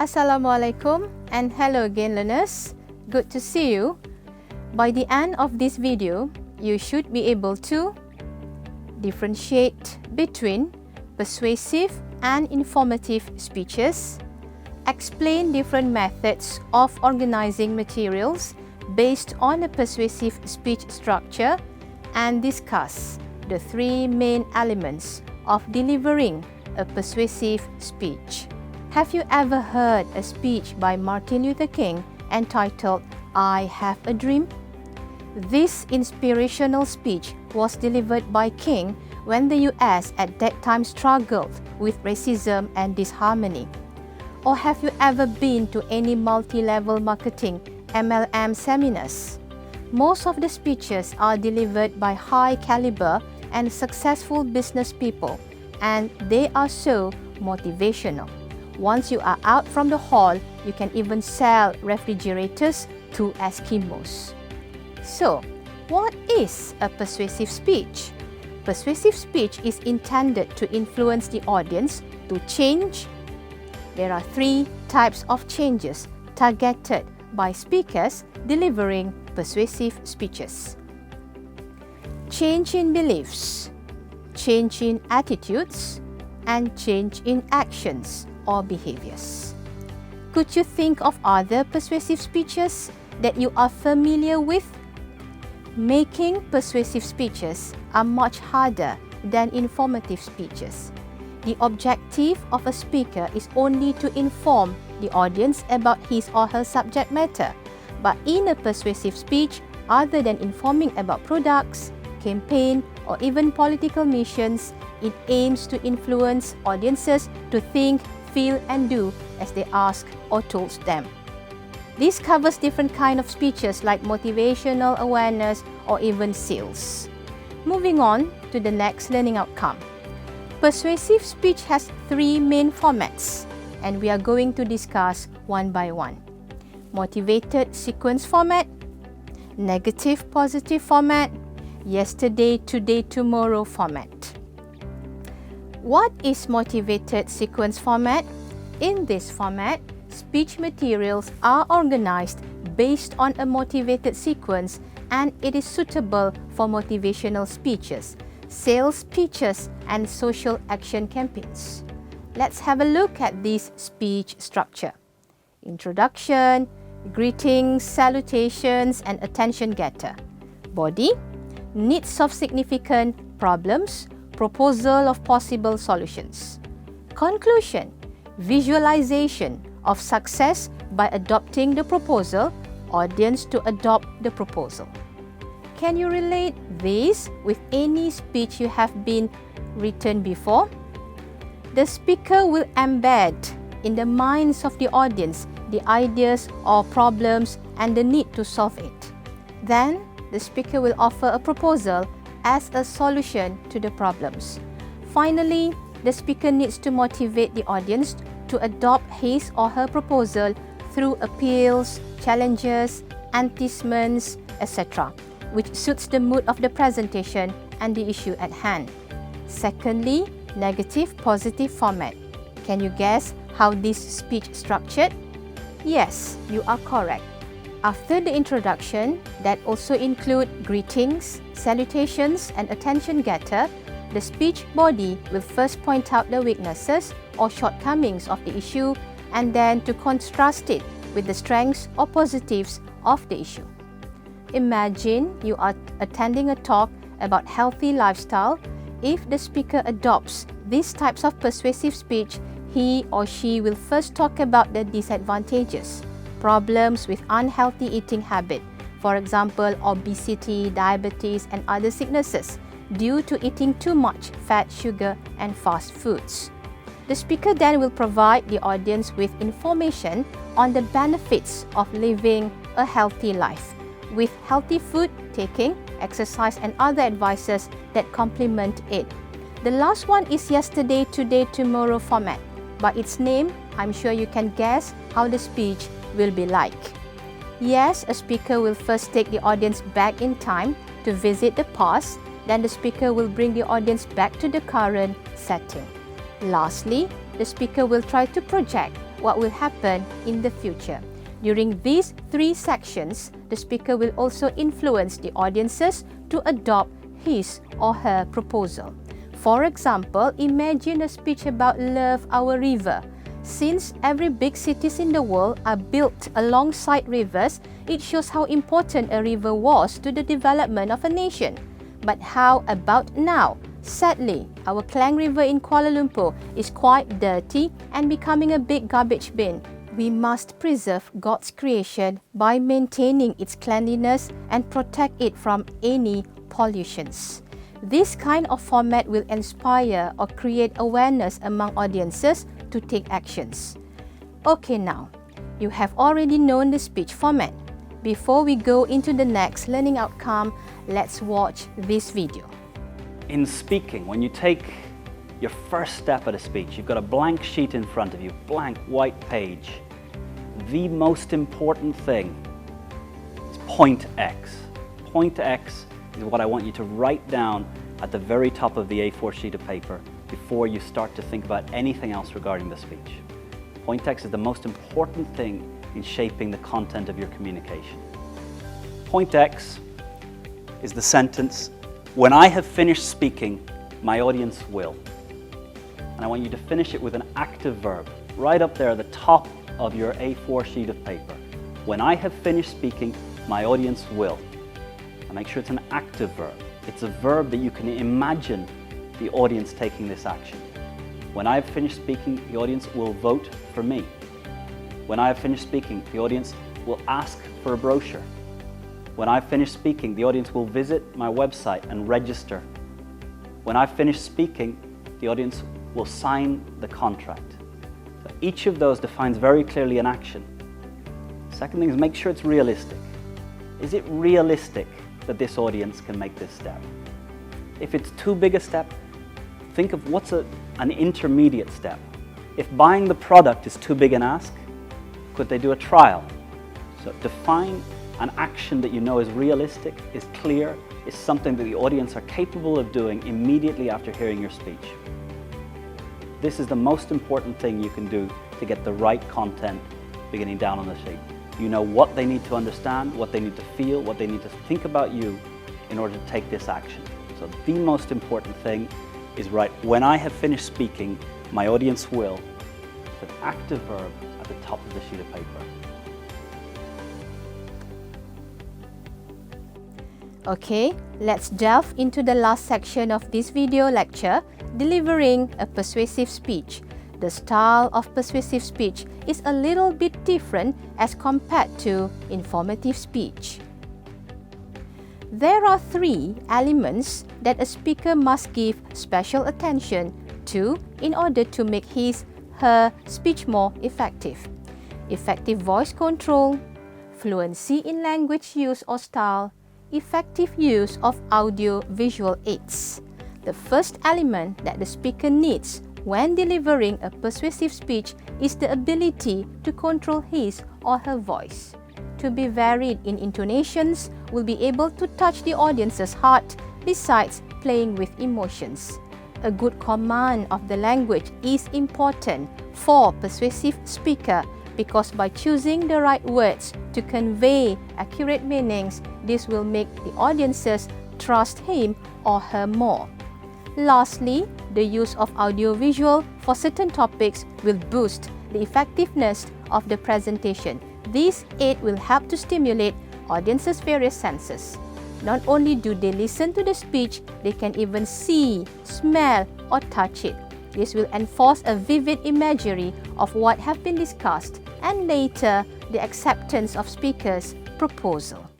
Assalamualaikum and hello again learners. Good to see you. By the end of this video, you should be able to differentiate between persuasive and informative speeches, explain different methods of organizing materials based on a persuasive speech structure, and discuss the three main elements of delivering a persuasive speech. Have you ever heard a speech by Martin Luther King entitled, "I Have a Dream"? This inspirational speech was delivered by King when the US at that time struggled with racism and disharmony. Or have you ever been to any multi-level marketing (OUM-LM) seminars? Most of the speeches are delivered by high-caliber and successful business people, and they are so motivational. Once you are out from the hall, you can even sell refrigerators to Eskimos. So, what is a persuasive speech? Persuasive speech is intended to influence the audience to change. There are three types of changes targeted by speakers delivering persuasive speeches. Change in beliefs, change in attitudes, and change in actions or behaviors. Could you think of other persuasive speeches that you are familiar with? Making persuasive speeches are much harder than informative speeches. The objective of a speaker is only to inform the audience about his or her subject matter. But in a persuasive speech, other than informing about products, campaign, or even political missions, it aims to influence audiences to think, feel, and do as they ask or told them. This covers different kinds of speeches like motivational, awareness, or even sales. Moving on to the next learning outcome. Persuasive speech has three main formats, and we are going to discuss one by one. Motivated sequence format, negative positive format, yesterday, today, tomorrow format. What is motivated sequence format? In this format, speech materials are organized based on a motivated sequence, and it is suitable for motivational speeches, sales pitches, and social action campaigns. Let's have a look at this speech structure. Introduction, greetings, salutations, and attention getter. Body, needs of significant problems, proposal of possible solutions. Conclusion, visualization of success by adopting the proposal, audience to adopt the proposal. Can you relate this with any speech you have been written before? The speaker will embed in the minds of the audience the ideas or problems and the need to solve it. Then, the speaker will offer a proposal as a solution to the problems. Finally, the speaker needs to motivate the audience to adopt his or her proposal through appeals, challenges, advertisements, etc., which suits the mood of the presentation and the issue at hand. Secondly, negative positive format. Can you guess how this speech structured? Yes, you are correct. After the introduction, that also include greetings, salutations, and attention getter, the speech body will first point out the weaknesses or shortcomings of the issue, and then to contrast it with the strengths or positives of the issue. Imagine you are attending a talk about healthy lifestyle. If the speaker adopts these types of persuasive speech, he or she will first talk about the disadvantages, problems with unhealthy eating habit, for example, obesity, diabetes, and other sicknesses due to eating too much fat, sugar, and fast foods. The speaker then will provide the audience with information on the benefits of living a healthy life, with healthy food taking, exercise, and other advices that complement it. The last one is yesterday, today, tomorrow format. By its name, I'm sure you can guess how the speech will be like. Yes, a speaker will first take the audience back in time to visit the past, then the speaker will bring the audience back to the current setting. Lastly, the speaker will try to project what will happen in the future. During these 3 sections, the speaker will also influence the audiences to adopt his or her proposal. For example, imagine a speech about Love Our River. Since every big cities in the world are built alongside rivers, it shows how important a river was to the development of a nation. But how about now? Sadly, our Klang River in Kuala Lumpur is quite dirty and becoming a big garbage bin. We must preserve God's creation by maintaining its cleanliness and protect it from any pollutions. This kind of format will inspire or create awareness among audiences to take actions. Okay, now, you have already known the speech format. Before we go into the next learning outcome, let's watch this video. In speaking, when you take your first step at a speech, you've got a blank sheet in front of you, blank white page. The most important thing is point X. Point X is what I want you to write down at the very top of the A4 sheet of paper before you start to think about anything else regarding the speech. Point X is the most important thing in shaping the content of your communication. Point X is the sentence, "When I have finished speaking, my audience will." And I want you to finish it with an active verb, right up there at the top of your A4 sheet of paper. When I have finished speaking, my audience will. And make sure it's an active verb. It's a verb that you can imagine the audience taking this action. When I have finished speaking, the audience will vote for me. When I have finished speaking, the audience will ask for a brochure. When I've finished speaking, the audience will visit my website and register. When I've finished speaking, the audience will sign the contract. So each of those defines very clearly an action. Second thing is make sure it's realistic. Is it realistic that this audience can make this step? If it's too big a step, think of what's an intermediate step. If buying the product is too big an ask, could they do a trial? So define an action that you know is realistic, is clear, is something that the audience are capable of doing immediately after hearing your speech. This is the most important thing you can do to get the right content beginning down on the sheet. You know what they need to understand, what they need to feel, what they need to think about you in order to take this action. So the most important thing is write, "When I have finished speaking, my audience will," with an active verb at the top of the sheet of paper. Okay, let's delve into the last section of this video lecture, delivering a persuasive speech. The style of persuasive speech is a little bit different as compared to informative speech. There are 3 elements that a speaker must give special attention to in order to make his/her speech more effective. Effective voice control, fluency in language use or style, effective use of audio-visual aids. The first element that the speaker needs when delivering a persuasive speech is the ability to control his or her voice. To be varied in intonations, will be able to touch the audience's heart besides playing with emotions. A good command of the language is important for persuasive speaker because by choosing the right words to convey accurate meanings, this will make the audiences trust him or her more. Lastly, the use of audiovisual for certain topics will boost the effectiveness of the presentation. This aid will help to stimulate audiences' various senses. Not only do they listen to the speech, they can even see, smell, or touch it. This will enforce a vivid imagery of what have been discussed and later the acceptance of speaker's proposal.